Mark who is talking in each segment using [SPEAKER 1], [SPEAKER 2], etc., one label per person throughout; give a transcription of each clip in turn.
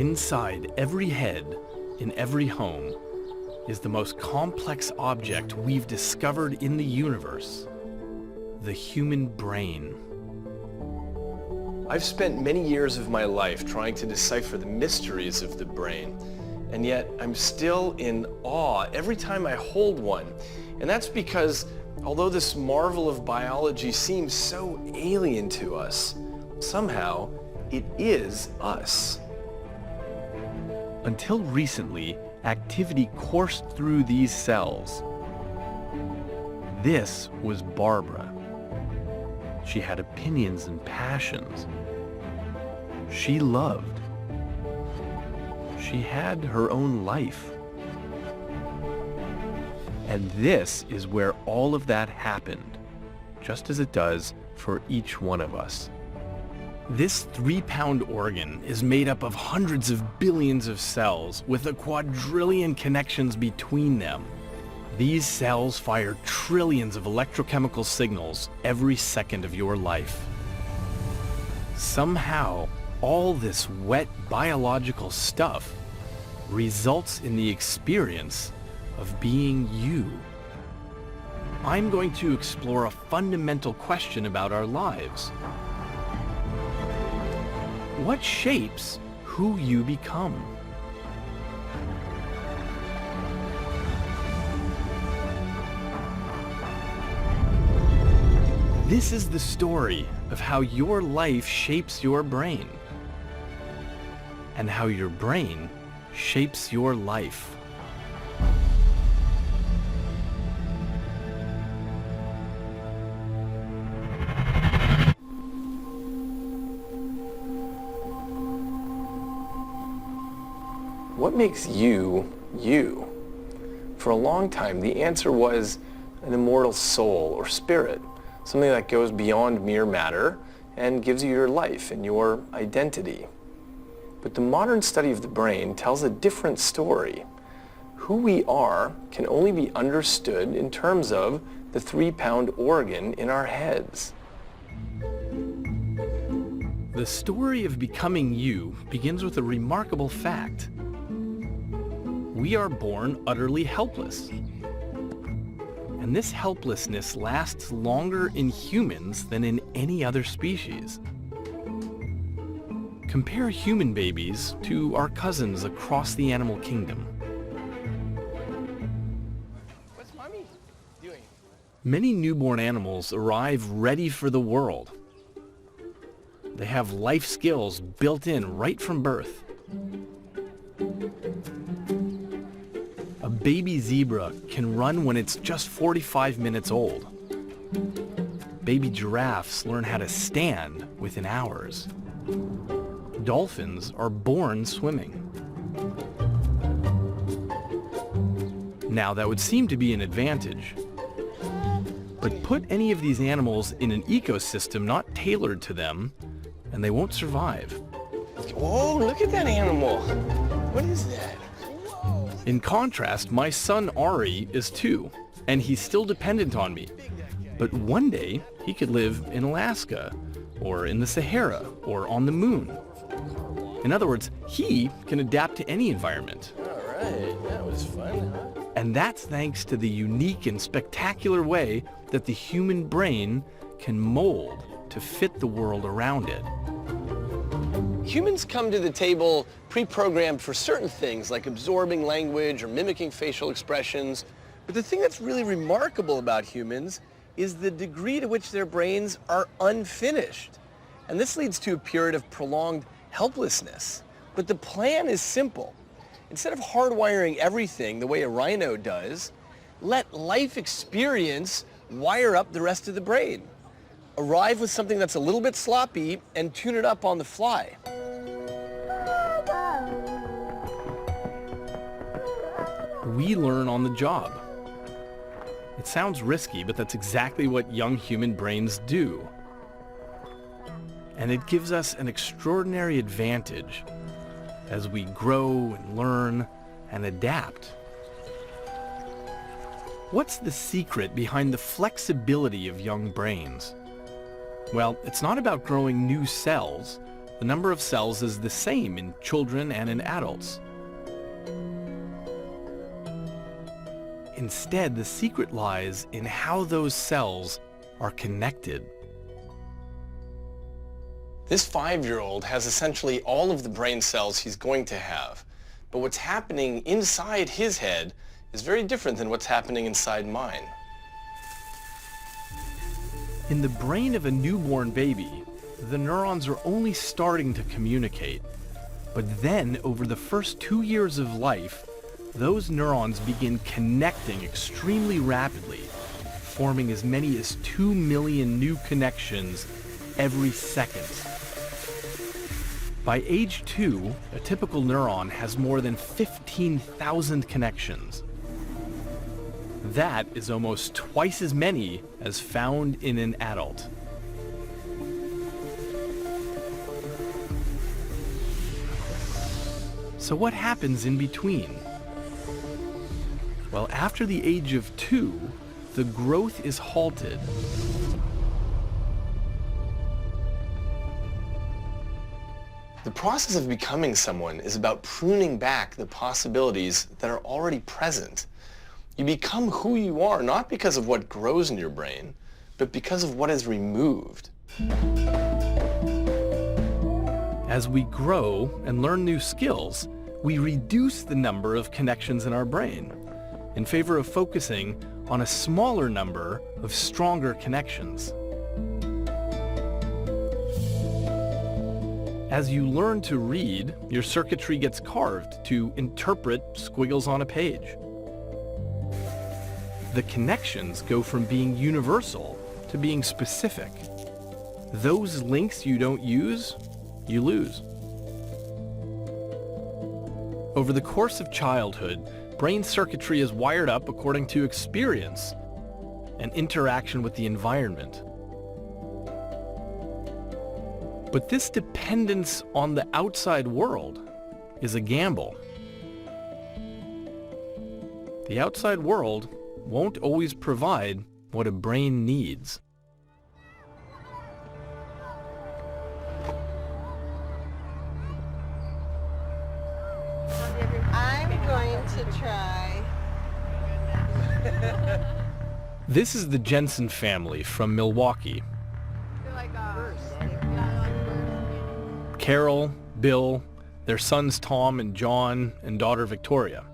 [SPEAKER 1] Inside every head, in every home, is the most complex object we've discovered in the universe, the human brain.
[SPEAKER 2] I've spent many years of my life trying to decipher the mysteries of the brain, and yet I'm still in awe every time I hold one. And that's because although this marvel of biology seems so alien to us, somehow it is us.
[SPEAKER 1] Until recently, activity coursed through these cells. This was Barbara. She had opinions and passions. She loved. She had her own life. And this is where all of that happened, just as it does for each one of us. This 3-pound organ is made up of hundreds of billions of cells with a quadrillion connections between them. These cells fire trillions of electrochemical signals every second of your life. Somehow, all this wet biological stuff results in the experience of being you. I'm going to explore a fundamental question about our lives. What shapes who you become? This is the story of how your life shapes your brain, and how your brain shapes your life.
[SPEAKER 2] What makes you, you? For a long time, the answer was an immortal soul or spirit, something that goes beyond mere matter and gives you your life and your identity. But the modern study of the brain tells a different story. Who we are can only be understood in terms of the 3-pound organ in our heads.
[SPEAKER 1] The story of becoming you begins with a remarkable fact. We are born utterly helpless. And this helplessness lasts longer in humans than in any other species. Compare human babies to our cousins across the animal kingdom.
[SPEAKER 2] What's mommy doing?
[SPEAKER 1] Many newborn animals arrive ready for the world. They have life skills built in right from birth. A baby zebra can run when it's just 45 minutes old. Baby giraffes learn how to stand within hours. Dolphins are born swimming. Now, that would seem to be an advantage. But put any of these animals in an ecosystem not tailored to them, and they won't survive.
[SPEAKER 2] Whoa, look at that animal. What is that?
[SPEAKER 1] In contrast, my son Ari is 2, and he's still dependent on me. But one day, he could live in Alaska, or in the Sahara, or on the moon. In other words, he can adapt to any environment.
[SPEAKER 2] All right, that was fun, huh?
[SPEAKER 1] And that's thanks to the unique and spectacular way that the human brain can mold to fit the world around it.
[SPEAKER 2] Humans come to the table pre-programmed for certain things like absorbing language or mimicking facial expressions. But the thing that's really remarkable about humans is the degree to which their brains are unfinished. And this leads to a period of prolonged helplessness. But the plan is simple. Instead of hardwiring everything the way a rhino does, let life experience wire up the rest of the brain. Arrive with something that's a little bit sloppy and tune it up on the fly.
[SPEAKER 1] We learn on the job. It sounds risky, but that's exactly what young human brains do. And it gives us an extraordinary advantage as we grow and learn and adapt. What's the secret behind the flexibility of young brains? Well, it's not about growing new cells. the number of cells is the same in children and in adults. Instead, the secret lies in how those cells are connected.
[SPEAKER 2] This 5-year-old has essentially all of the brain cells he's going to have. But what's happening inside his head is very different than what's happening inside mine.
[SPEAKER 1] In the brain of a newborn baby, the neurons are only starting to communicate. But then, over the first 2 years of life, those neurons begin connecting extremely rapidly, forming as many as 2 million new connections every second. By age 2, a typical neuron has more than 15,000 connections. That is almost twice as many as found in an adult. So what happens in between? Well, after the age of 2, the growth is halted.
[SPEAKER 2] The process of becoming someone is about pruning back the possibilities that are already present. You become who you are not because of what grows in your brain, but because of what is removed.
[SPEAKER 1] As we grow and learn new skills, we reduce the number of connections in our brain in favor of focusing on a smaller number of stronger connections. As you learn to read, your circuitry gets carved to interpret squiggles on a page. The connections go from being universal to being specific. Those links you don't use, you lose. Over the course of childhood, brain circuitry is wired up according to experience and interaction with the environment. But this dependence on the outside world is a gamble. The outside world won't always provide what a brain needs.
[SPEAKER 3] I'm going to try.
[SPEAKER 1] This is the Jensen family from Milwaukee. Carol, Bill, their sons Tom and John, and daughter Victoria.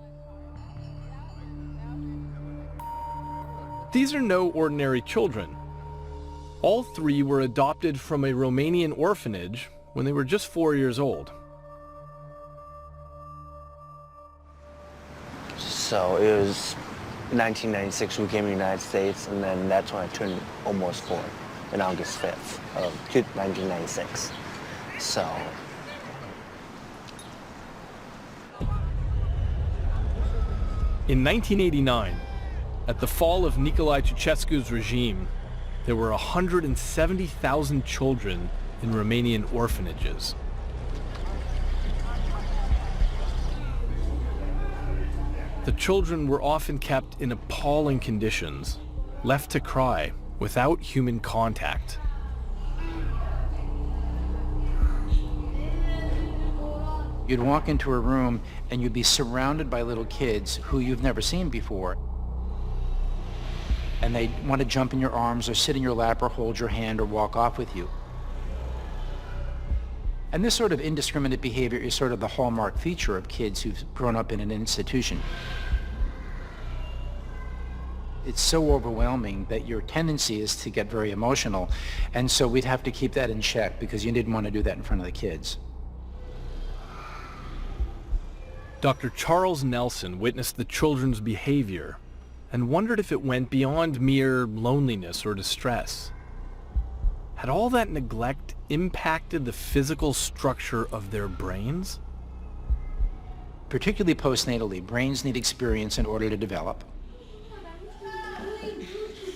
[SPEAKER 1] These are no ordinary children. All three were adopted from a Romanian orphanage when they were just 4 years old.
[SPEAKER 4] So it was 1996 we came to the United States, and then that's when I turned almost 4, on August 5th of 1996. So
[SPEAKER 1] in 1989, at the fall of Nicolae Ceausescu's regime, there were 170,000 children in Romanian orphanages. The children were often kept in appalling conditions, left to cry without human contact.
[SPEAKER 5] You'd walk into a room and you'd be surrounded by little kids who you've never seen before. And they'd want to jump in your arms or sit in your lap or hold your hand or walk off with you. And this sort of indiscriminate behavior is sort of the hallmark feature of kids who've grown up in an institution. It's so overwhelming that your tendency is to get very emotional. And so we'd have to keep that in check because you didn't want to do that in front of the kids.
[SPEAKER 1] Dr. Charles Nelson witnessed the children's behavior and wondered if it went beyond mere loneliness or distress. Had all that neglect impacted the physical structure of their brains?
[SPEAKER 5] Particularly postnatally, brains need experience in order to develop.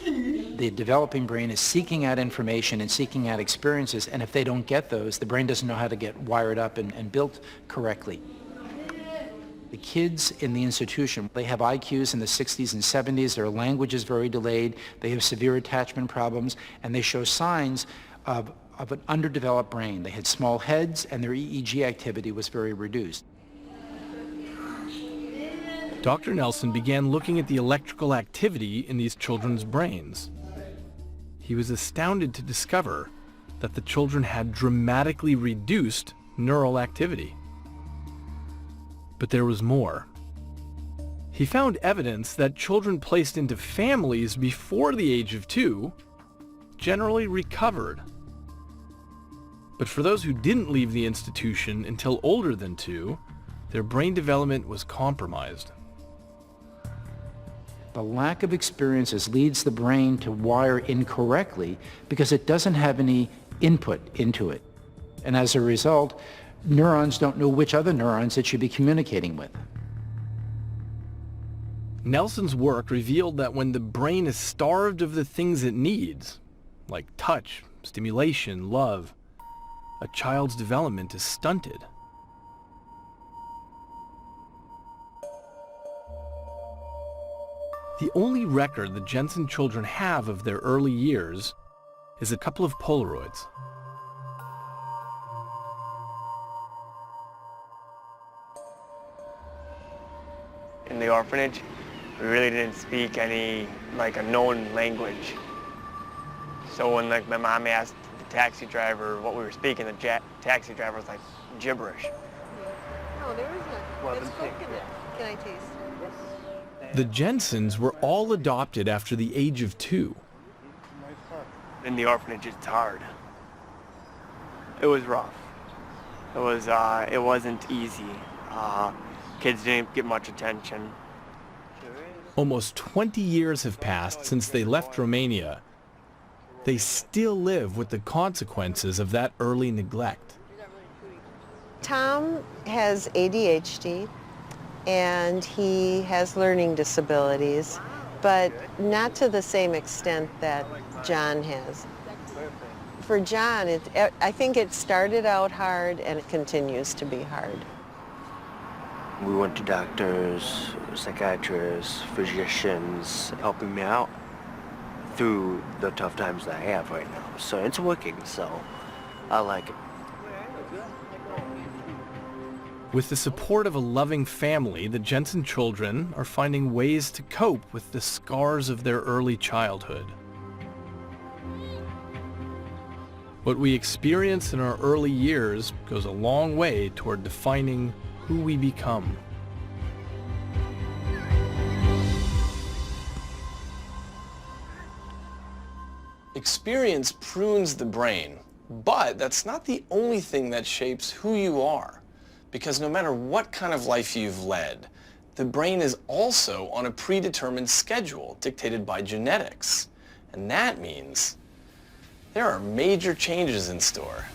[SPEAKER 5] The developing brain is seeking out information and seeking out experiences, and if they don't get those, the brain doesn't know how to get wired up and built correctly. The kids in the institution, they have IQs in the 60s and 70s, their language is very delayed, they have severe attachment problems, and they show signs of of an underdeveloped brain. They had small heads and their EEG activity was very reduced.
[SPEAKER 1] Dr. Nelson began looking at the electrical activity in these children's brains. He was astounded to discover that the children had dramatically reduced neural activity. But there was more. He found evidence that children placed into families before the age of 2 generally recovered. But for those who didn't leave the institution until older than 2, their brain development was compromised.
[SPEAKER 5] The lack of experiences leads the brain to wire incorrectly because it doesn't have any input into it. And as a result, neurons don't know which other neurons it should be communicating with.
[SPEAKER 1] Nelson's work revealed that when the brain is starved of the things it needs, like touch, stimulation, love, a child's development is stunted. The only record the Jensen children have of their early years is a couple of Polaroids.
[SPEAKER 4] In the orphanage, we really didn't speak any, a known language. So when, my mom asked the taxi driver what we were speaking, the taxi driver was like, gibberish.
[SPEAKER 3] No, there is none. It's coconut. Can I taste?
[SPEAKER 1] The Jensens were all adopted after the age of 2.
[SPEAKER 4] In the orphanage, it's hard. It was rough. It wasn't easy. Kids didn't get much attention.
[SPEAKER 1] Almost 20 years have passed since they left Romania. They still live with the consequences of that early neglect.
[SPEAKER 3] Tom has ADHD and he has learning disabilities, but not to the same extent that John has. For John, I think it started out hard and it continues to be hard.
[SPEAKER 4] We went to doctors, psychiatrists, physicians, helping me out through the tough times that I have right now. So it's working, so I like it.
[SPEAKER 1] With the support of a loving family, the Jensen children are finding ways to cope with the scars of their early childhood. What we experience in our early years goes a long way toward defining who we become.
[SPEAKER 2] Experience prunes the brain, but that's not the only thing that shapes who you are. Because no matter what kind of life you've led, the brain is also on a predetermined schedule dictated by genetics. And that means there are major changes in store.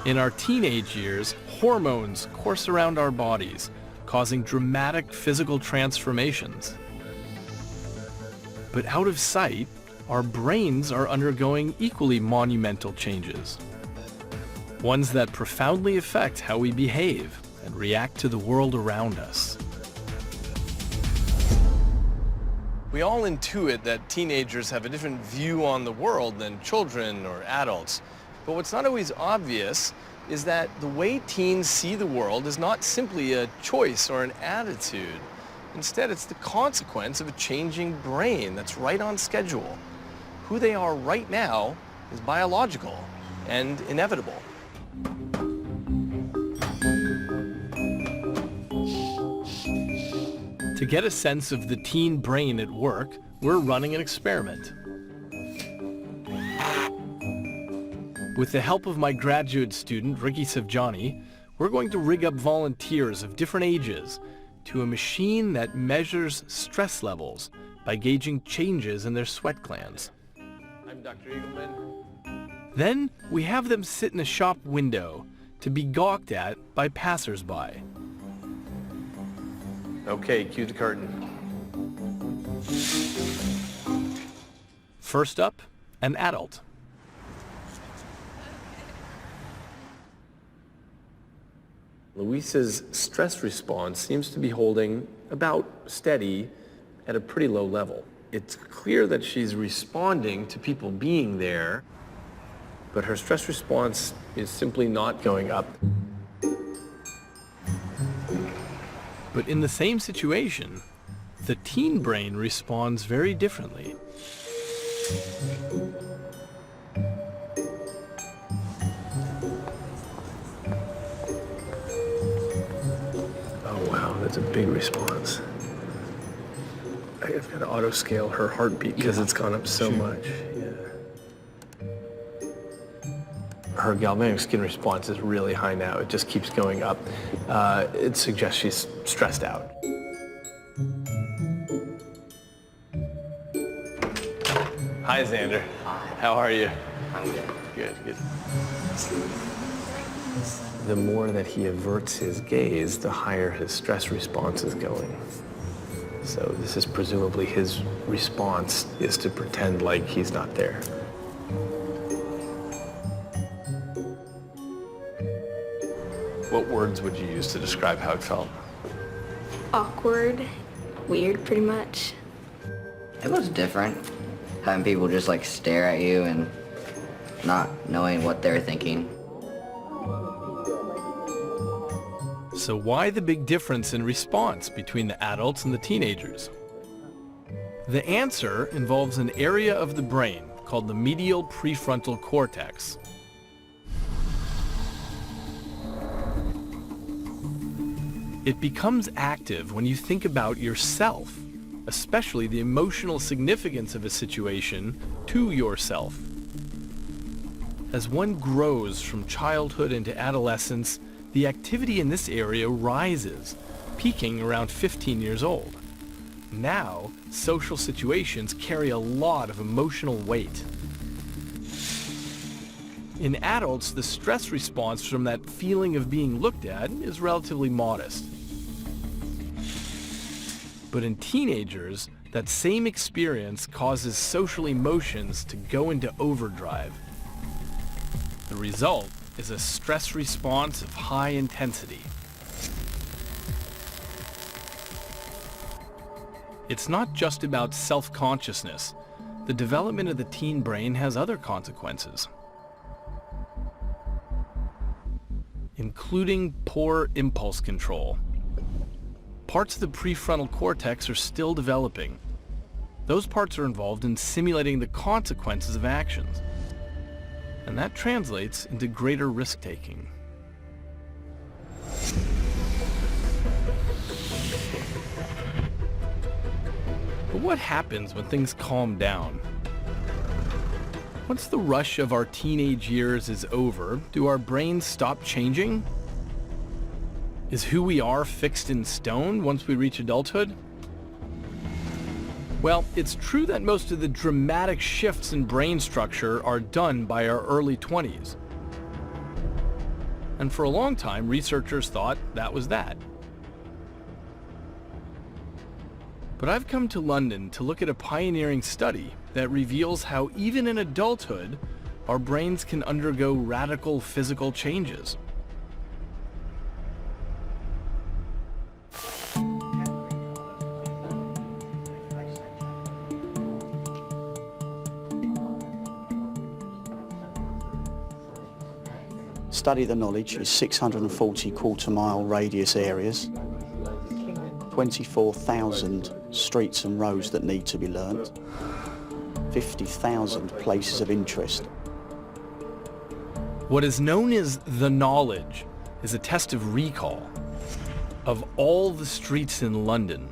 [SPEAKER 1] In our teenage years, hormones course around our bodies, causing dramatic physical transformations. But out of sight, our brains are undergoing equally monumental changes. Ones that profoundly affect how we behave and react to the world around us.
[SPEAKER 2] We all intuit that teenagers have a different view on the world than children or adults. But what's not always obvious is that the way teens see the world is not simply a choice or an attitude. Instead, it's the consequence of a changing brain that's right on schedule. Who they are right now is biological and inevitable.
[SPEAKER 1] To get a sense of the teen brain at work, we're running an experiment. With the help of my graduate student, Ricky Savjani, we're going to rig up volunteers of different ages to a machine that measures stress levels by gauging changes in their sweat glands.
[SPEAKER 2] I'm Dr. Eagleman.
[SPEAKER 1] Then we have them sit in a shop window to be gawked at by passersby.
[SPEAKER 2] Okay, cue the curtain.
[SPEAKER 1] First up, an adult.
[SPEAKER 2] Luisa's stress response seems to be holding
[SPEAKER 1] about steady at a pretty low level. It's clear that she's responding to people being there, but her stress response is simply not going up. But in the same situation, the teen brain responds very differently. Oh wow, that's a big response. I've got to auto scale her heartbeat because it's gone up so much. Yeah. Her galvanic skin response is really high now. It just keeps going up. It suggests she's stressed out. Hi, Xander.
[SPEAKER 6] Hi.
[SPEAKER 1] How are you?
[SPEAKER 6] I'm good.
[SPEAKER 1] Good, good. The more that he averts his gaze, the higher his stress response is going. So this is presumably his response is to pretend like he's not there. What words would you use to describe how it felt?
[SPEAKER 7] Awkward, weird, pretty much.
[SPEAKER 6] It was different. Having people just like stare at you and not knowing what they're thinking.
[SPEAKER 1] So why the big difference in response between the adults and the teenagers? The answer involves an area of the brain called the medial prefrontal cortex. It becomes active when you think about yourself, especially the emotional significance of a situation to yourself. As one grows from childhood into adolescence, the activity in this area rises, peaking around 15 years old. Now, social situations carry a lot of emotional weight. In adults, the stress response from that feeling of being looked at is relatively modest. But in teenagers, that same experience causes social emotions to go into overdrive. The result is a stress response of high intensity. It's not just about self-consciousness. The development of the teen brain has other consequences, including poor impulse control. Parts of the prefrontal cortex are still developing. Those parts are involved in simulating the consequences of actions. And that translates into greater risk-taking. But what happens when things calm down? Once the rush of our teenage years is over, do our brains stop changing? Is who we are fixed in stone once we reach adulthood? Well, it's true that most of the dramatic shifts in brain structure are done by our early 20s. And for a long time, researchers thought that was that. But I've come to London to look at a pioneering study that reveals how even in adulthood, our brains can undergo radical physical changes.
[SPEAKER 8] Study the knowledge is 640 quarter-mile radius areas, 24,000 streets and roads that need to be learnt, 50,000 places of interest.
[SPEAKER 1] What is known as the knowledge is a test of recall. Of all the streets in London,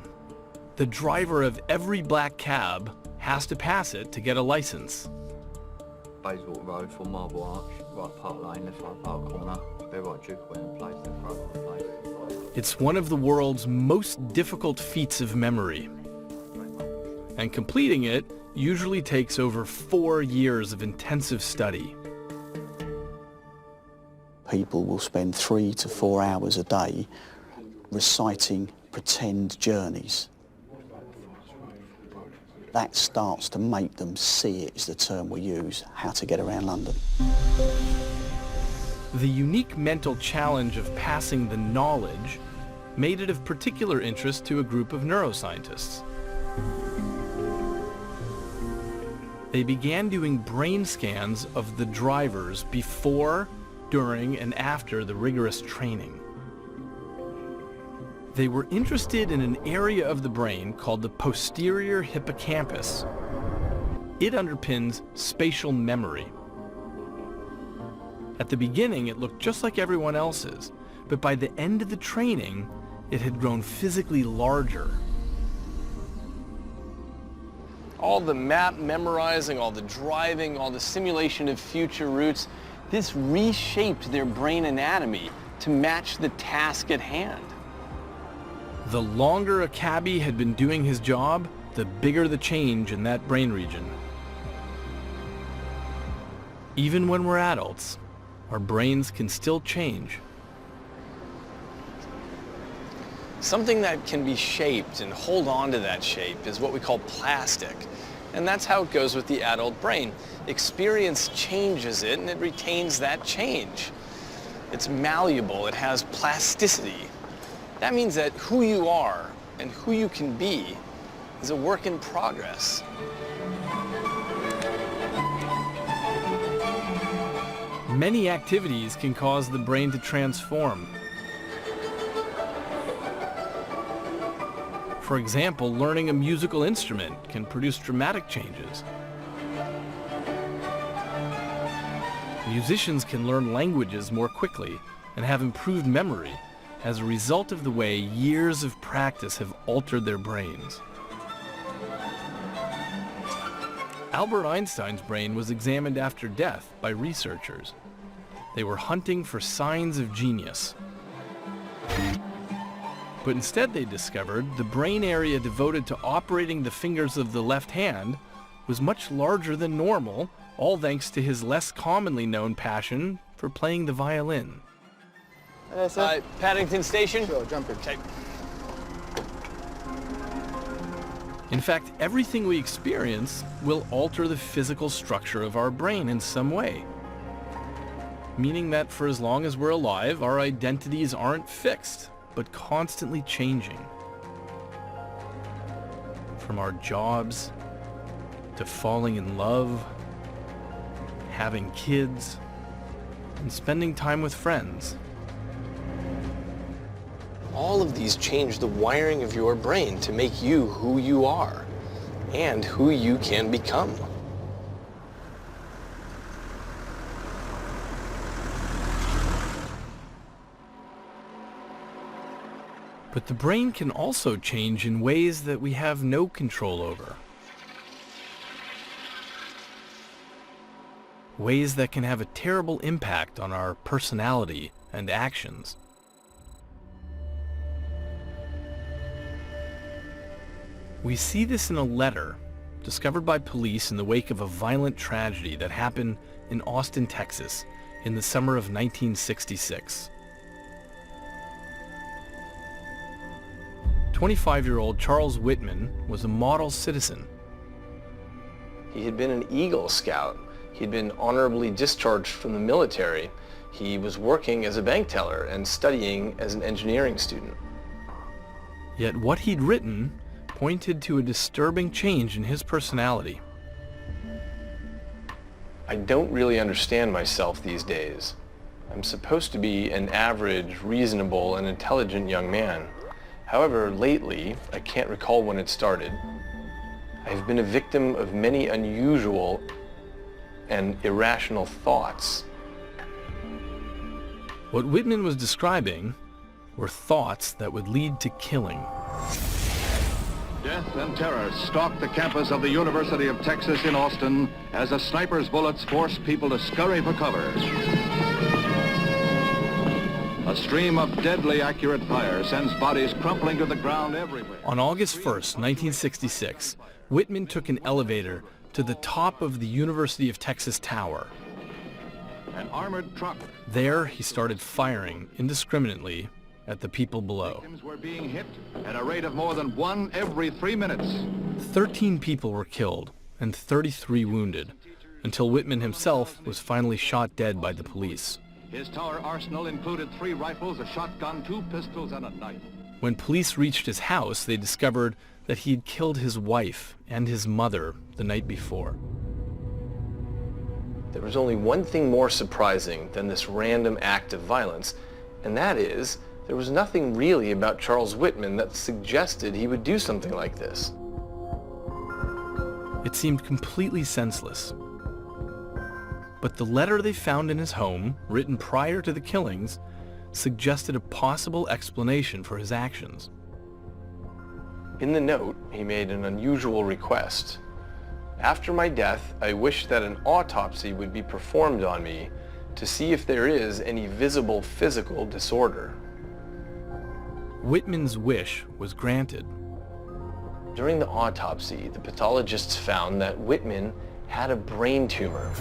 [SPEAKER 1] the driver of every black cab has to pass it to get a license.
[SPEAKER 9] Bayswater Road from Marble Arch, right Park Lane, left right Park Corner, be right Duke Wellington Place, left right Place.
[SPEAKER 1] It's one of the world's most difficult feats of memory. And completing it usually takes over 4 years of intensive study.
[SPEAKER 8] People will spend 3 to 4 hours a day reciting pretend journeys. That starts to make them see it, is the term we use, how to get around London.
[SPEAKER 1] The unique mental challenge of passing the knowledge made it of particular interest to a group of neuroscientists. They began doing brain scans of the drivers before, during, and after the rigorous training. They were interested in an area of the brain called the posterior hippocampus. It underpins spatial memory. At the beginning, it looked just like everyone else's, but by the end of the training, it had grown physically larger.
[SPEAKER 2] All the map memorizing, all the driving, all the simulation of future routes, this reshaped their brain anatomy to match the task at hand.
[SPEAKER 1] The longer a cabbie had been doing his job, the bigger the change in that brain region. Even when we're adults, our brains can still change.
[SPEAKER 2] Something that can be shaped and hold on to that shape is what we call plastic. And that's how it goes with the adult brain. Experience changes it and it retains that change. It's malleable, it has plasticity. That means that who you are and who you can be is a work in progress.
[SPEAKER 1] Many activities can cause the brain to transform. For example, learning a musical instrument can produce dramatic changes. Musicians can learn languages more quickly and have improved memory as a result of the way years of practice have altered their brains. Albert Einstein's brain was examined after death by researchers. They were hunting for signs of genius. But instead they discovered the brain area devoted to operating the fingers of the left hand was much larger than normal, all thanks to his less commonly known passion for playing the violin.
[SPEAKER 2] Paddington Station?
[SPEAKER 10] Sure, jump in.
[SPEAKER 2] Okay.
[SPEAKER 1] In fact, everything we experience will alter the physical structure of our brain in some way. Meaning that for as long as we're alive, our identities aren't fixed, but constantly changing. From our jobs, to falling in love, having kids, and spending time with friends.
[SPEAKER 2] All of these change the wiring of your brain to make you who you are and who you can become.
[SPEAKER 1] But the brain can also change in ways that we have no control over. Ways that can have a terrible impact on our personality and actions. We see this in a letter discovered by police in the wake of a violent tragedy that happened in Austin, Texas, in the summer of 1966. 25-year-old Charles Whitman was a model citizen.
[SPEAKER 2] He had been an Eagle Scout. He'd been honorably discharged from the military. He was working as a bank teller and studying as an engineering student.
[SPEAKER 1] Yet what he'd written pointed to a disturbing change in his personality.
[SPEAKER 2] I don't really understand myself these days. I'm supposed to be an average, reasonable, and intelligent young man. However, lately, I can't recall when it started, I've been a victim of many unusual and irrational thoughts.
[SPEAKER 1] What Whitman was describing were thoughts that would lead to killing.
[SPEAKER 11] Death and terror stalked the campus of the University of Texas in Austin as a sniper's bullets forced people to scurry for cover. A stream of deadly accurate fire sends bodies crumpling to the ground everywhere.
[SPEAKER 1] On August 1st, 1966, Whitman took an elevator to the top of the University of Texas Tower.
[SPEAKER 11] An armored truck.
[SPEAKER 1] There, he started firing indiscriminately at the people below.
[SPEAKER 11] Victims were being hit at a rate of more than 1 every 3 minutes.
[SPEAKER 1] 13 people were killed and 33 wounded, until Whitman himself was finally shot dead by the police.
[SPEAKER 11] His tower arsenal included 3 rifles, a shotgun, 2 pistols, and a knife.
[SPEAKER 1] When police reached his house, they discovered that he had killed his wife and his mother the night before.
[SPEAKER 2] There was only one thing more surprising than this random act of violence, and that is, there was nothing really about Charles Whitman that suggested he would do something like this.
[SPEAKER 1] It seemed completely senseless. But the letter they found in his home, written prior to the killings, suggested a possible explanation for his actions.
[SPEAKER 2] In the note, he made an unusual request. After my death, I wish that an autopsy would be performed on me to see if there is any visible physical disorder.
[SPEAKER 1] Whitman's wish was granted.
[SPEAKER 2] During the autopsy, the pathologists found that Whitman had a brain tumor.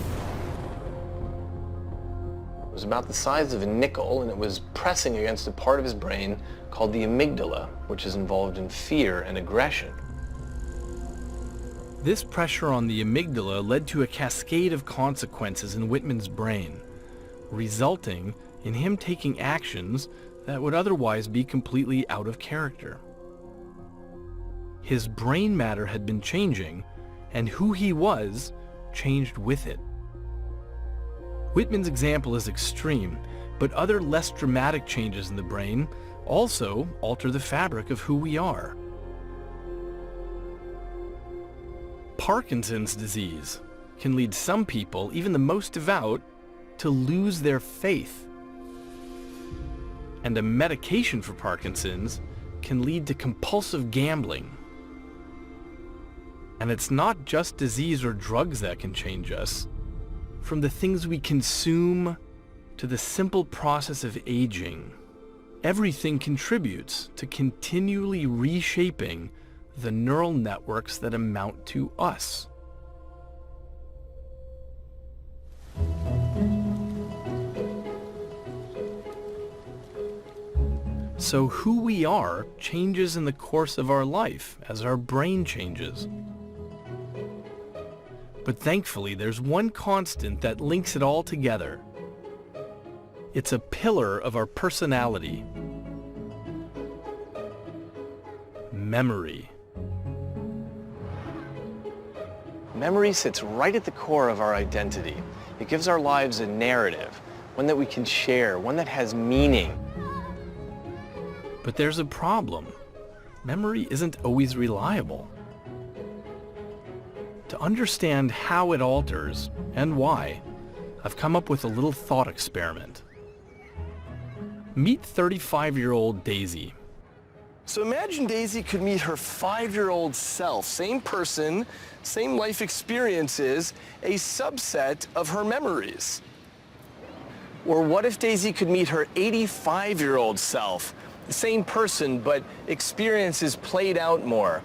[SPEAKER 2] It was about the size of a nickel, and it was pressing against a part of his brain called the amygdala, which is involved in fear and aggression.
[SPEAKER 1] This pressure on the amygdala led to a cascade of consequences in Whitman's brain, resulting in him taking actions that would otherwise be completely out of character. His brain matter had been changing, and who he was changed with it. Whitman's example is extreme, but other less dramatic changes in the brain also alter the fabric of who we are. Parkinson's disease can lead some people, even the most devout, to lose their faith. And a medication for Parkinson's can lead to compulsive gambling. And it's not just disease or drugs that can change us. From the things we consume to the simple process of aging, everything contributes to continually reshaping the neural networks that amount to us. So who we are changes in the course of our life as our brain changes. But thankfully, there's one constant that links it all together. It's a pillar of our personality. Memory.
[SPEAKER 2] Memory sits right at the core of our identity. It gives our lives a narrative, one that we can share, one that has meaning.
[SPEAKER 1] But there's a problem. Memory isn't always reliable. To understand how it alters and why, I've come up with a little thought experiment. Meet 35-year-old Daisy.
[SPEAKER 2] So imagine Daisy could meet her 5-year-old self, same person, same life experiences, a subset of her memories. Or what if Daisy could meet her 85-year-old self, the same person, but experiences played out more?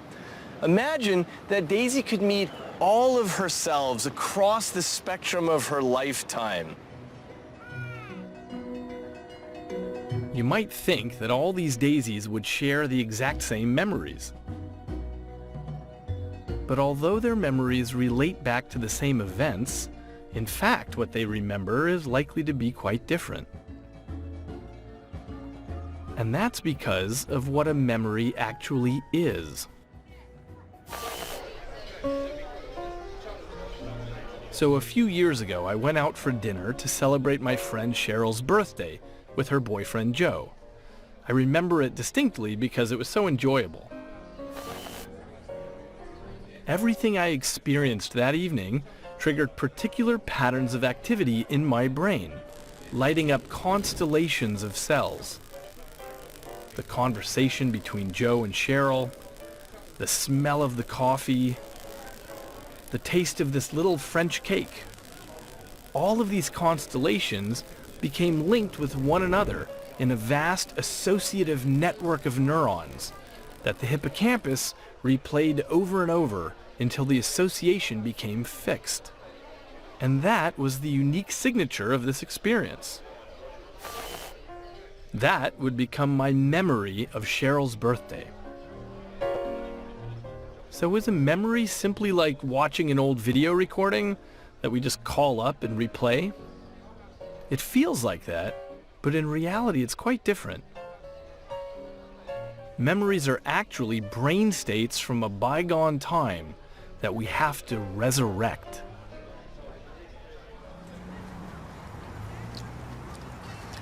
[SPEAKER 2] Imagine that Daisy could meet all of herselves across the spectrum of her lifetime.
[SPEAKER 1] You might think that all these Daisies would share the exact same memories. But although their memories relate back to the same events, in fact, what they remember is likely to be quite different. And that's because of what a memory actually is. So a few years ago, I went out for dinner to celebrate my friend Cheryl's birthday with her boyfriend Joe. I remember it distinctly because it was so enjoyable. Everything I experienced that evening triggered particular patterns of activity in my brain, lighting up constellations of cells. The conversation between Joe and Cheryl, the smell of the coffee, the taste of this little French cake. All of these constellations became linked with one another in a vast associative network of neurons that the hippocampus replayed over and over until the association became fixed. And that was the unique signature of this experience. That would become my memory of Cheryl's birthday. So is a memory simply like watching an old video recording that we just call up and replay? It feels like that, but in reality it's quite different. memories are actually brain states from a bygone time that we have to resurrect.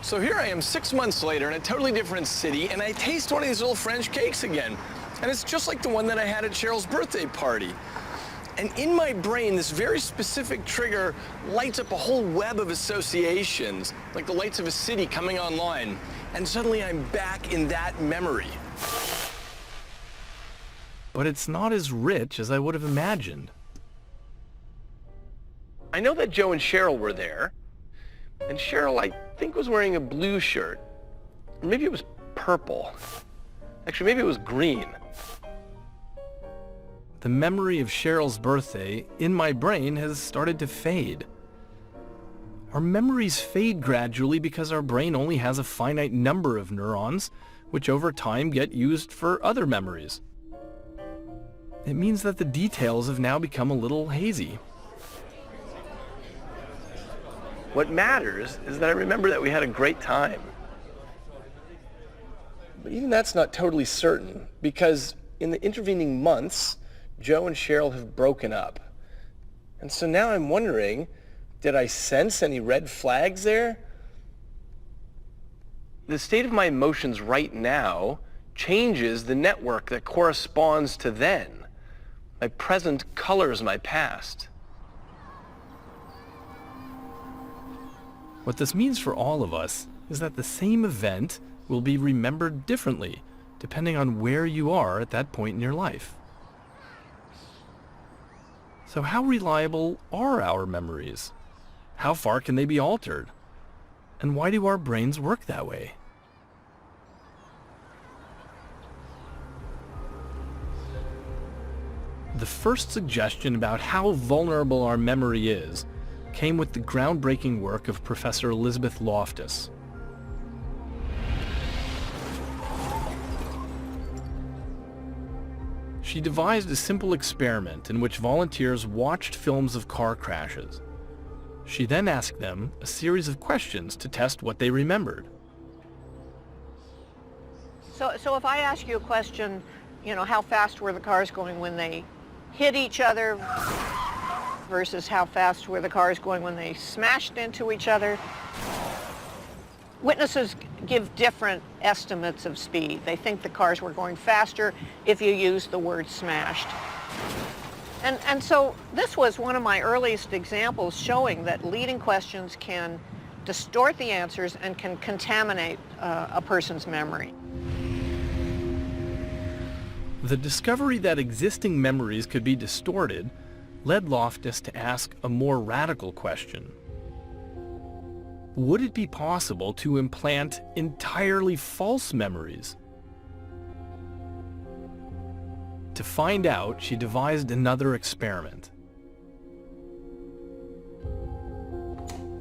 [SPEAKER 2] So here I am 6 months later in a totally different city, and I taste one of these little French cakes again. And it's just like the one that I had at Cheryl's birthday party. And in my brain, this very specific trigger lights up a whole web of associations, like the lights of a city coming online. And suddenly I'm back in that memory.
[SPEAKER 1] But it's not as rich as I would have imagined.
[SPEAKER 2] I know that Joe and Cheryl were there, and Cheryl, I think, was wearing a blue shirt. Maybe it was purple. Actually, maybe it was green.
[SPEAKER 1] The memory of Cheryl's birthday in my brain has started to fade. Our memories fade gradually because our brain only has a finite number of neurons, which over time get used for other memories. It means that the details have now become a little hazy.
[SPEAKER 2] What matters is that I remember that we had a great time. But even that's not totally certain, because in the intervening months, Joe and Cheryl have broken up. And so now I'm wondering, did I sense any red flags there? The state of my emotions right now changes the network that corresponds to then. My present colors my past.
[SPEAKER 1] What this means for all of us is that the same event will be remembered differently, depending on where you are at that point in your life. So how reliable are our memories? How far can they be altered? And why do our brains work that way? The first suggestion about how vulnerable our memory is came with the groundbreaking work of Professor Elizabeth Loftus. She devised a simple experiment in which volunteers watched films of car crashes. She then asked them a series of questions to test what they remembered.
[SPEAKER 10] So if I ask you a question, how fast were the cars going when they hit each other versus how fast were the cars going when they smashed into each other? Witnesses give different estimates of speed. They think the cars were going faster if you use the word smashed. And so this was one of my earliest examples showing that leading questions can distort the answers and can contaminate a person's memory.
[SPEAKER 1] The discovery that existing memories could be distorted led Loftus to ask a more radical question. Would it be possible to implant entirely false memories? To find out, she devised another experiment.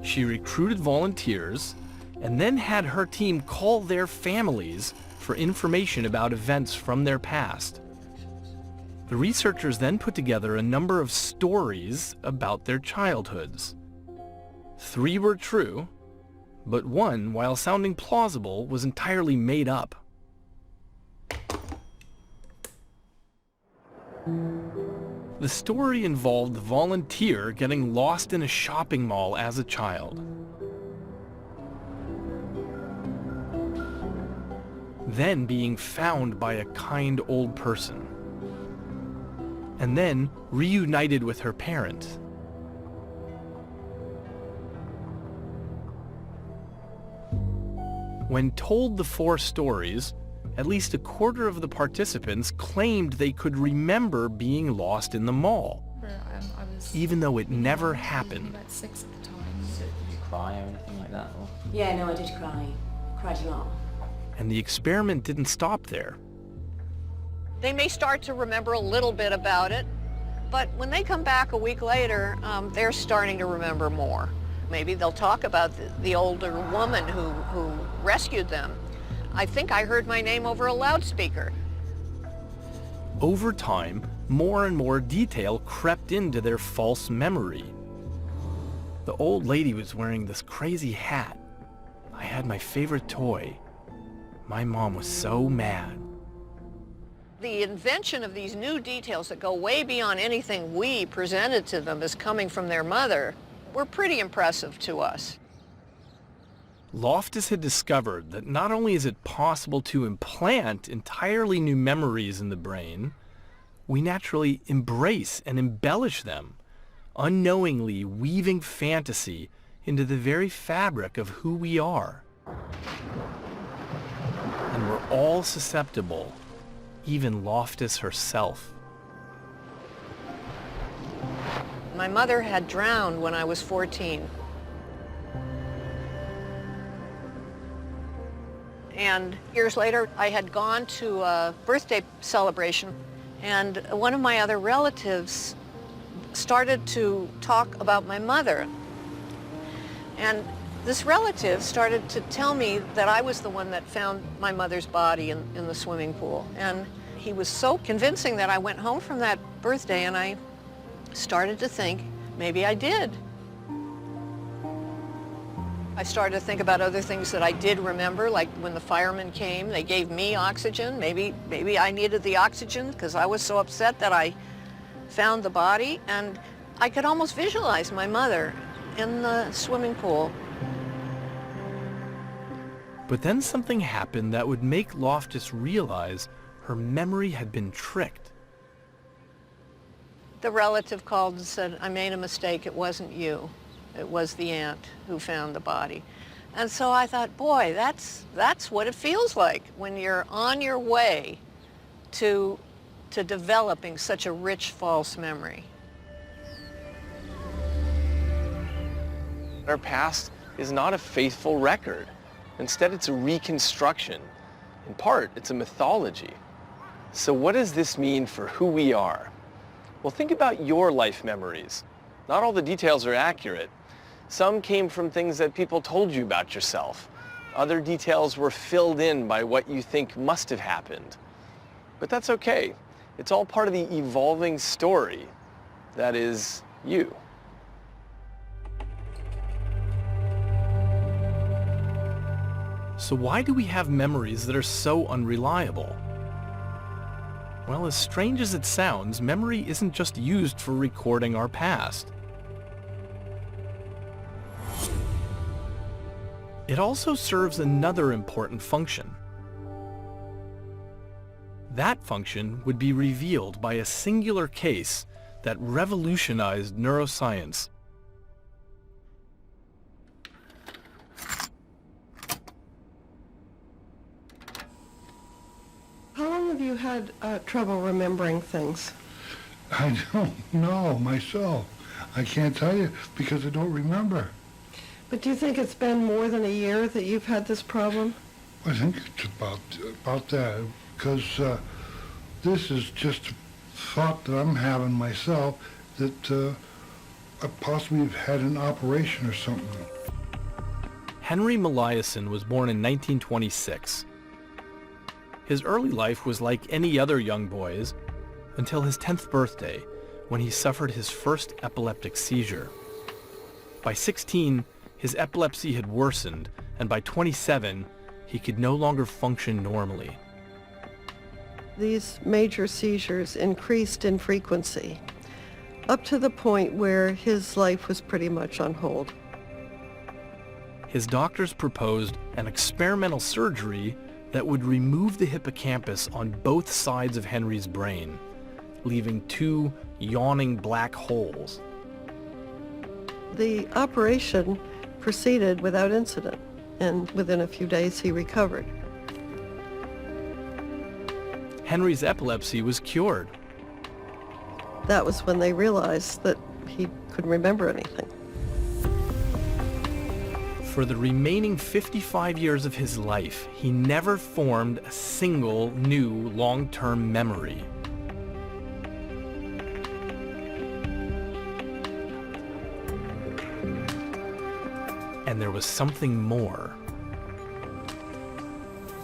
[SPEAKER 1] She recruited volunteers and then had her team call their families for information about events from their past. The researchers then put together a number of stories about their childhoods. 3 were true, but one, while sounding plausible, was entirely made up. The story involved the volunteer getting lost in a shopping mall as a child. Then being found by a kind old person. And then reunited with her parents. When told the 4 stories, at least a quarter of the participants claimed they could remember being lost in the mall, even though it never happened.
[SPEAKER 12] About 6 at the time.
[SPEAKER 13] Did you cry or anything like that? Or?
[SPEAKER 12] Yeah, no, I did cry. Cried a lot.
[SPEAKER 1] And the experiment didn't stop there.
[SPEAKER 10] They may start to remember a little bit about it, but when they come back a week later, they're starting to remember more. Maybe they'll talk about the older woman who rescued them. I think I heard my name over a loudspeaker.
[SPEAKER 1] Over time, more and more detail crept into their false memory. The old lady was wearing this crazy hat. I had my favorite toy. My mom was so mad.
[SPEAKER 10] The invention of these new details that go way beyond anything we presented to them as coming from their mother were pretty impressive to us.
[SPEAKER 1] Loftus had discovered that not only is it possible to implant entirely new memories in the brain, we naturally embrace and embellish them, unknowingly weaving fantasy into the very fabric of who we are. And we're all susceptible, even Loftus herself.
[SPEAKER 10] My mother had drowned when I was 14. And years later, I had gone to a birthday celebration, and one of my other relatives started to talk about my mother. And this relative started to tell me that I was the one that found my mother's body in the swimming pool. And he was so convincing that I went home from that birthday and I started to think, maybe I did. I started to think about other things that I did remember, like when the firemen came, they gave me oxygen. Maybe I needed the oxygen because I was so upset that I found the body. And I could almost visualize my mother in the swimming pool.
[SPEAKER 1] But then something happened that would make Loftus realize her memory had been tricked.
[SPEAKER 10] The relative called and said, I made a mistake, it wasn't you. It was the aunt who found the body. And so I thought, boy, that's what it feels like when you're on your way to developing such a rich false memory.
[SPEAKER 2] Our past is not a faithful record. Instead, it's a reconstruction. In part, it's a mythology. So what does this mean for who we are? Well, think about your life memories. Not all the details are accurate. Some came from things that people told you about yourself. Other details were filled in by what you think must have happened. But that's okay. It's all part of the evolving story that is you.
[SPEAKER 1] So why do we have memories that are so unreliable? Well, as strange as it sounds, memory isn't just used for recording our past. It also serves another important function. That function would be revealed by a singular case that revolutionized neuroscience.
[SPEAKER 14] How long have you had trouble remembering things?
[SPEAKER 15] I don't know myself. I can't tell you because I don't remember.
[SPEAKER 14] But do you think it's been more than a year that you've had this problem?
[SPEAKER 15] I think it's about that because this is just a thought that I'm having myself that I possibly have had an operation or something.
[SPEAKER 1] Henry Meliasen was born in 1926. His early life was like any other young boy's until his 10th birthday, when he suffered his first epileptic seizure. By 16, his epilepsy had worsened, and by 27, he could no longer function normally.
[SPEAKER 14] These major seizures increased in frequency, up to the point where his life was pretty much on hold.
[SPEAKER 1] His doctors proposed an experimental surgery that would remove the hippocampus on both sides of Henry's brain, leaving two yawning black holes.
[SPEAKER 14] The operation proceeded without incident, and within a few days he recovered.
[SPEAKER 1] Henry's epilepsy was cured.
[SPEAKER 14] That was when they realized that he couldn't remember anything.
[SPEAKER 1] For the remaining 55 years of his life, he never formed a single new long-term memory. And there was something more.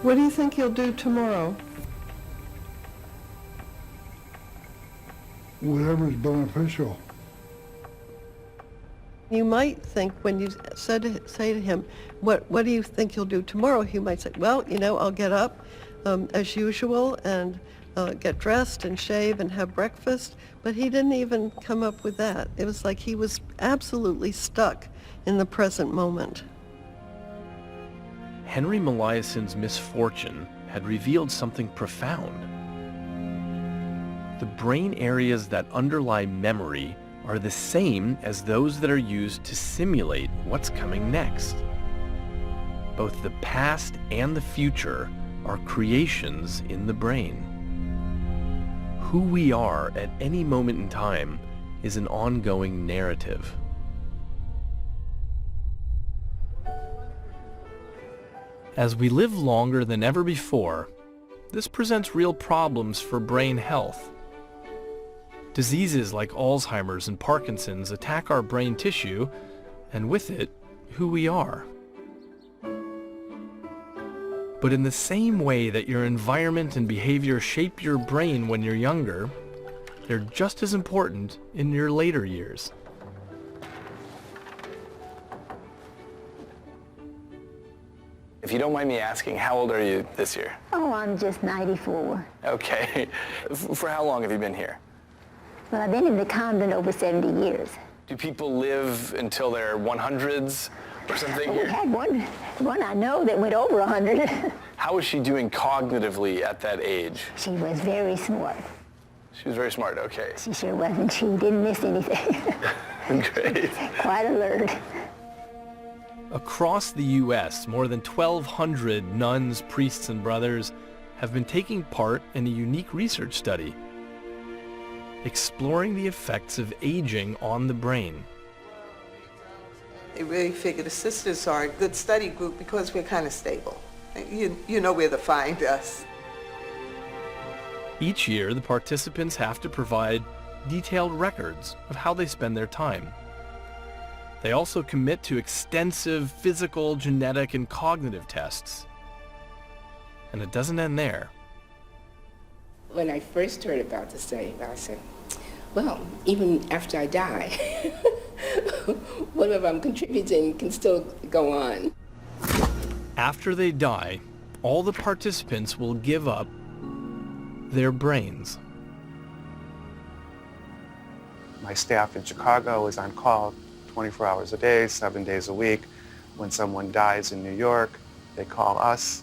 [SPEAKER 14] What do you think you'll do tomorrow?
[SPEAKER 15] Whatever's beneficial.
[SPEAKER 14] You might think when you say to him, what do you think you'll do tomorrow? He might say, well, I'll get up as usual and get dressed and shave and have breakfast, but he didn't even come up with that. It was like he was absolutely stuck in the present moment.
[SPEAKER 1] Henry Molaison's misfortune had revealed something profound. The brain areas that underlie memory are the same as those that are used to simulate what's coming next. Both the past and the future are creations in the brain. Who we are at any moment in time is an ongoing narrative. As we live longer than ever before, this presents real problems for brain health. Diseases like Alzheimer's and Parkinson's attack our brain tissue, and with it, who we are. But in the same way that your environment and behavior shape your brain when you're younger, they're just as important in your later years.
[SPEAKER 2] If you don't mind me asking, how old are you this year?
[SPEAKER 16] Oh, I'm just 94.
[SPEAKER 2] Okay. For how long have you been here?
[SPEAKER 16] Well, I've been in the convent over 70 years.
[SPEAKER 2] Do people live until their 100s or something
[SPEAKER 16] We
[SPEAKER 2] here?
[SPEAKER 16] had one I know that went over 100.
[SPEAKER 2] How was she doing cognitively at that age?
[SPEAKER 16] She was very smart.
[SPEAKER 2] She was very smart, okay.
[SPEAKER 16] She sure wasn't. She didn't miss anything.
[SPEAKER 2] Great.
[SPEAKER 16] Quite alert.
[SPEAKER 1] Across the U.S., more than 1,200 nuns, priests, and brothers have been taking part in a unique research study, exploring the effects of aging on the brain.
[SPEAKER 17] They really figure the sisters are a good study group because we're kind of stable. You know where to find us.
[SPEAKER 1] Each year, the participants have to provide detailed records of how they spend their time. They also commit to extensive physical, genetic, and cognitive tests. And it doesn't end there.
[SPEAKER 18] When I first heard about the study, I said, well, even after I die, whatever I'm contributing can still go on.
[SPEAKER 1] After they die, all the participants will give up their brains.
[SPEAKER 19] My staff in Chicago is on call 24 hours a day, 7 days a week. When someone dies in New York, they call us.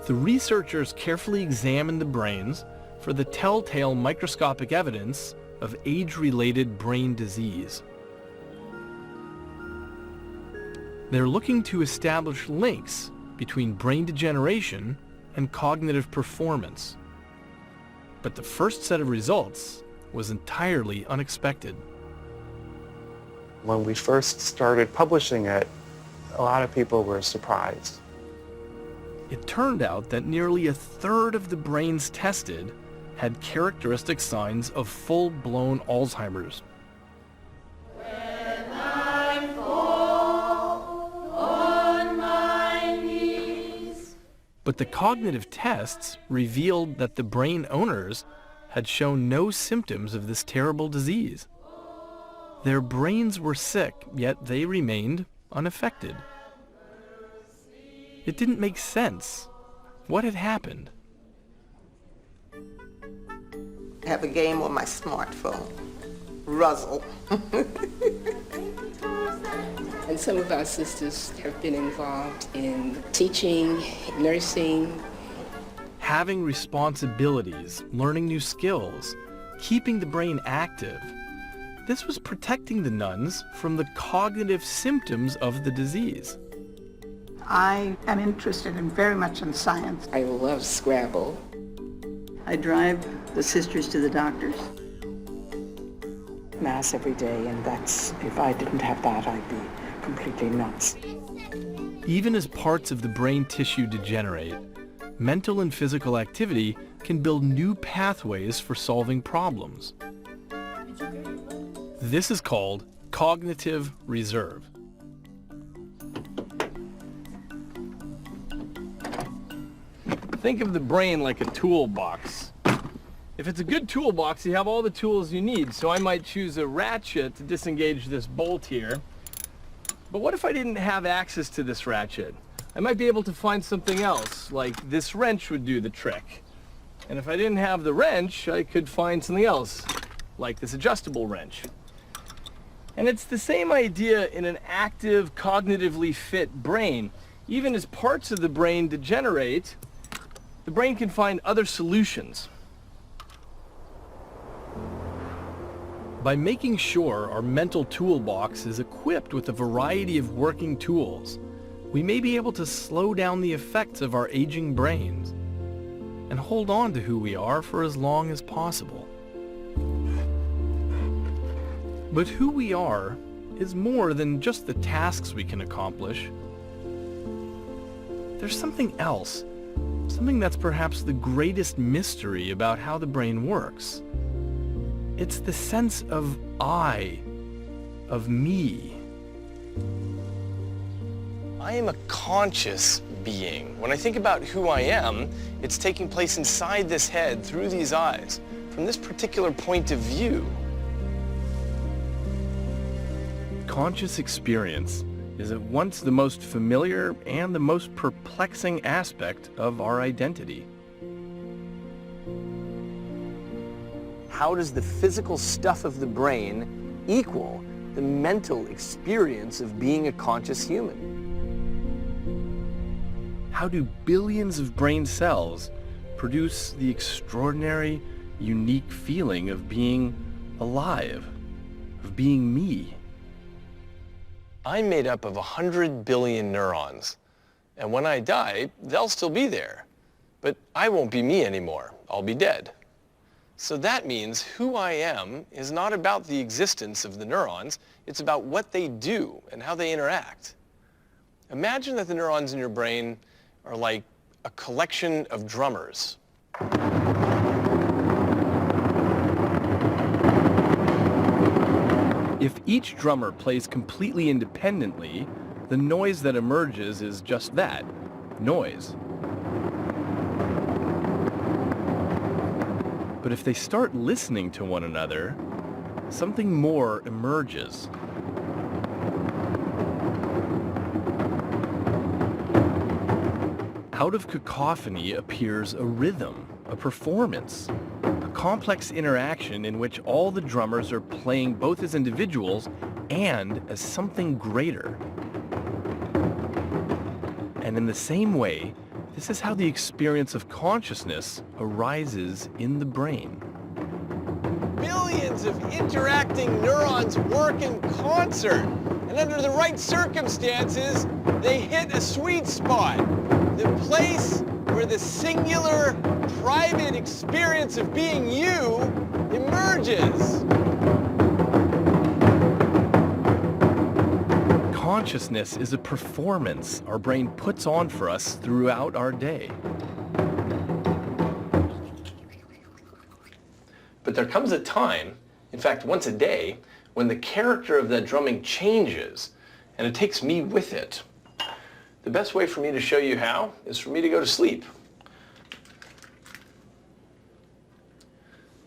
[SPEAKER 1] The researchers carefully examine the brains for the telltale microscopic evidence of age-related brain disease. They're looking to establish links between brain degeneration and cognitive performance. But the first set of results was entirely unexpected.
[SPEAKER 19] When we first started publishing it, a lot of people were surprised.
[SPEAKER 1] It turned out that nearly a third of the brains tested had characteristic signs of full-blown Alzheimer's. But the cognitive tests revealed that the brain owners had shown no symptoms of this terrible disease. Their brains were sick, yet they remained unaffected. It didn't make sense. What had happened?
[SPEAKER 17] I have a game on my smartphone, Ruzzle.
[SPEAKER 18] And some of our sisters have been involved in teaching, nursing.
[SPEAKER 1] Having responsibilities, learning new skills, keeping the brain active. This was protecting the nuns from the cognitive symptoms of the disease.
[SPEAKER 20] I am interested very much in science.
[SPEAKER 18] I love Scrabble.
[SPEAKER 20] I drive the sisters to the doctors. Mass every day, and if I didn't have that, I'd be completely nuts.
[SPEAKER 1] Even as parts of the brain tissue degenerate, mental and physical activity can build new pathways for solving problems. This is called cognitive reserve. Think of the brain like a toolbox. If it's a good toolbox, you have all the tools you need. So I might choose a ratchet to disengage this bolt here. But what if I didn't have access to this ratchet? I might be able to find something else, like this wrench would do the trick.
[SPEAKER 2] And if I didn't have the wrench, I could find something else, like this adjustable wrench. And it's the same idea in an active, cognitively fit brain. Even as parts of the brain degenerate, the brain can find other solutions. By making sure our mental toolbox is equipped with a variety of working tools, we may be able to slow down the effects of our aging brains and hold on to who we are for as long as possible. But who we are is more than just the tasks we can accomplish. There's something else, something that's perhaps the greatest mystery about how the brain works. It's the sense of I, of me. I am a conscious being. When I think about who I am, it's taking place inside this head, through these eyes, from this particular point of view. Conscious experience is at once the most familiar and the most perplexing aspect of our identity. How does the physical stuff of the brain equal the mental experience of being a conscious human? How do billions of brain cells produce the extraordinary, unique feeling of being alive, of being me? I'm made up of 100 billion neurons, and when I die, they'll still be there. But I won't be me anymore. I'll be dead. So that means who I am is not about the existence of the neurons, it's about what they do and how they interact. Imagine that the neurons in your brain are like a collection of drummers. If each drummer plays completely independently, the noise that emerges is just that, noise. But if they start listening to one another, something more emerges. Out of cacophony appears a rhythm, a performance, a complex interaction in which all the drummers are playing both as individuals and as something greater. And in the same way, this is how the experience of consciousness arises in the brain. Billions of interacting neurons work in concert, and under the right circumstances, they hit a sweet spot. The place where the singular, private experience of being you emerges. Consciousness is a performance our brain puts on for us throughout our day. But there comes a time, in fact once a day, when the character of that drumming changes, and it takes me with it. The best way for me to show you how is for me to go to sleep.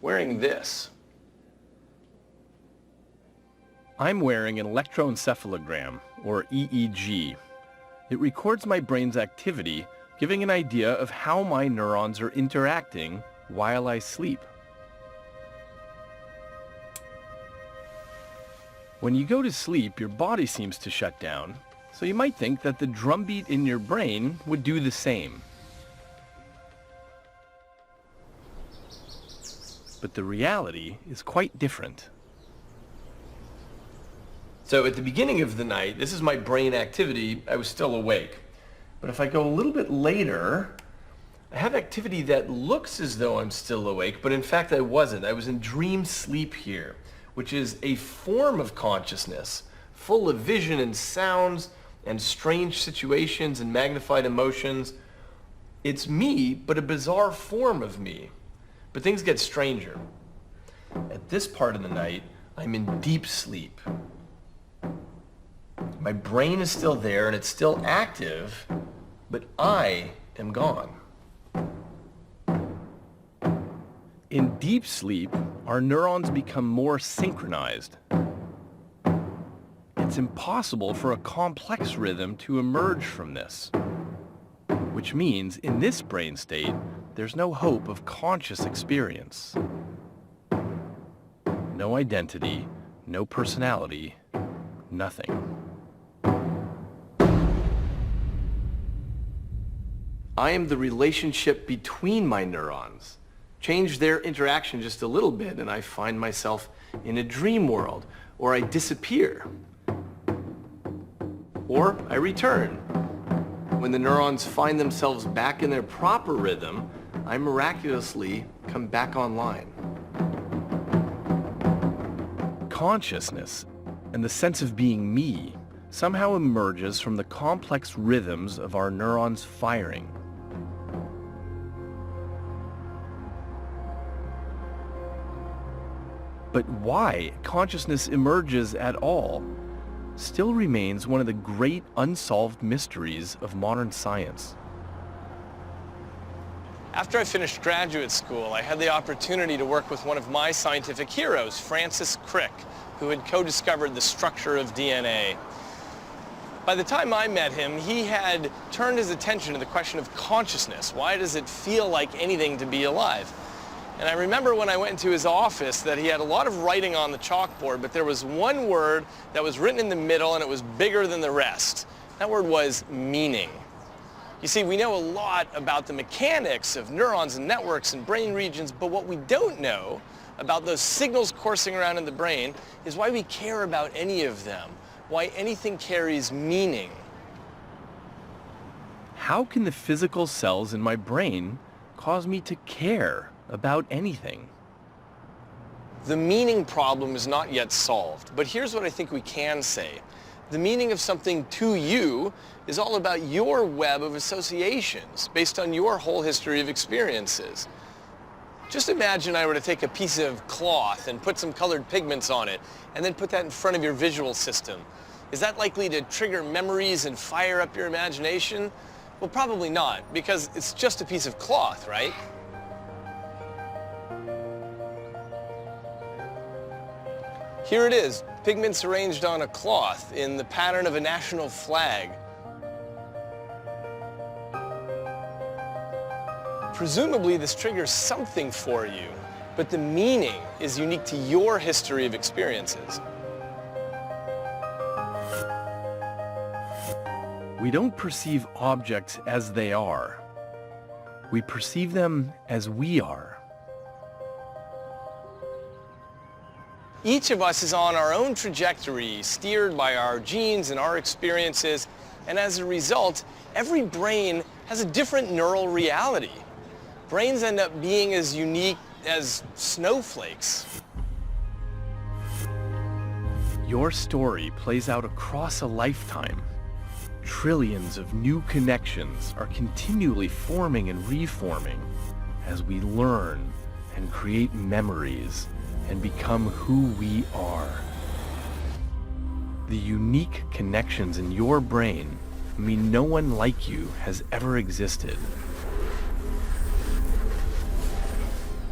[SPEAKER 2] Wearing this. I'm wearing an electroencephalogram, or EEG. It records my brain's activity, giving an idea of how my neurons are interacting while I sleep. When you go to sleep, your body seems to shut down, so you might think that the drumbeat in your brain would do the same. But the reality is quite different. So at the beginning of the night, this is my brain activity, I was still awake. But if I go a little bit later, I have activity that looks as though I'm still awake, but in fact I wasn't. I was in dream sleep here, which is a form of consciousness, full of vision and sounds and strange situations and magnified emotions. It's me, but a bizarre form of me. But things get stranger. At this part of the night, I'm in deep sleep. My brain is still there and it's still active, but I am gone. In deep sleep, our neurons become more synchronized. It's impossible for a complex rhythm to emerge from this, which means in this brain state,
[SPEAKER 1] there's no hope of conscious experience. No identity, no personality, nothing.
[SPEAKER 2] I am the relationship between my neurons. Change their interaction just a little bit and I find myself in a dream world, or I disappear, or I return. When the neurons find themselves back in their proper rhythm, I miraculously come back online.
[SPEAKER 1] Consciousness and the sense of being me somehow emerges from the complex rhythms of our neurons firing. But why consciousness emerges at all still remains one of the great unsolved mysteries of modern science.
[SPEAKER 2] After I finished graduate school, I had the opportunity to work with one of my scientific heroes, Francis Crick, who had co-discovered the structure of DNA. By the time I met him, he had turned his attention to the question of consciousness. Why does it feel like anything to be alive? And I remember when I went into his office that he had a lot of writing on the chalkboard, but there was one word that was written in the middle and it was bigger than the rest. That word was meaning. You see, we know a lot about the mechanics of neurons and networks and brain regions, but what we don't know about those signals coursing around in the brain is why we care about any of them, why anything carries meaning.
[SPEAKER 1] How can the physical cells in my brain cause me to care about anything?
[SPEAKER 2] The meaning problem is not yet solved, but here's what I think we can say. The meaning of something to you is all about your web of associations based on your whole history of experiences. Just imagine I were to take a piece of cloth and put some colored pigments on it and then put that in front of your visual system. Is that likely to trigger memories and fire up your imagination? Well, probably not, because it's just a piece of cloth, right? Here it is, pigments arranged on a cloth in the pattern of a national flag. Presumably this triggers something for you, but the meaning is unique to your history of experiences.
[SPEAKER 1] We don't perceive objects as they are. We perceive them as we are.
[SPEAKER 2] Each of us is on our own trajectory, steered by our genes and our experiences, and as a result, every brain has a different neural reality. Brains end up being as unique as snowflakes.
[SPEAKER 1] Your story plays out across a lifetime. Trillions of new connections are continually forming and reforming as we learn and create memories and become who we are. The unique connections in your brain mean no one like you has ever existed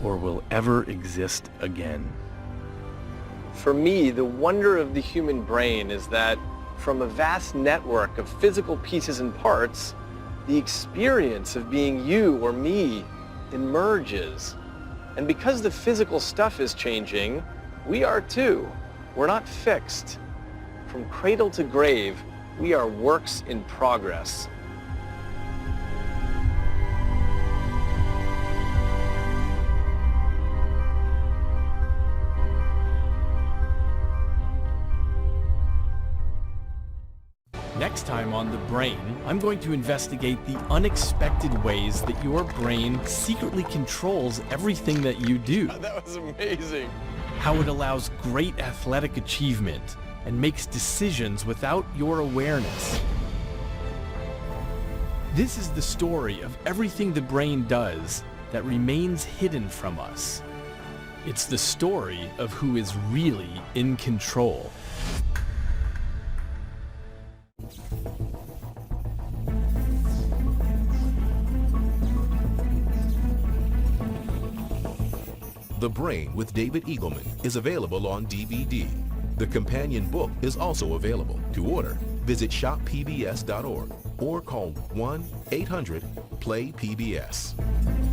[SPEAKER 1] or will ever exist again.
[SPEAKER 2] For me, the wonder of the human brain is that from a vast network of physical pieces and parts, the experience of being you or me emerges. And because the physical stuff is changing, we are too. We're not fixed. From cradle to grave, we are works in progress.
[SPEAKER 1] Next time on The Brain, I'm going to investigate the unexpected ways that your brain secretly controls everything that you do.
[SPEAKER 2] That was amazing.
[SPEAKER 1] How it allows great athletic achievement and makes decisions without your awareness. This is the story of everything the brain does that remains hidden from us. It's the story of who is really in control.
[SPEAKER 21] The Brain with David Eagleman is available on DVD. The companion book is also available. To order, visit shoppbs.org or call 1-800-PLAY-PBS.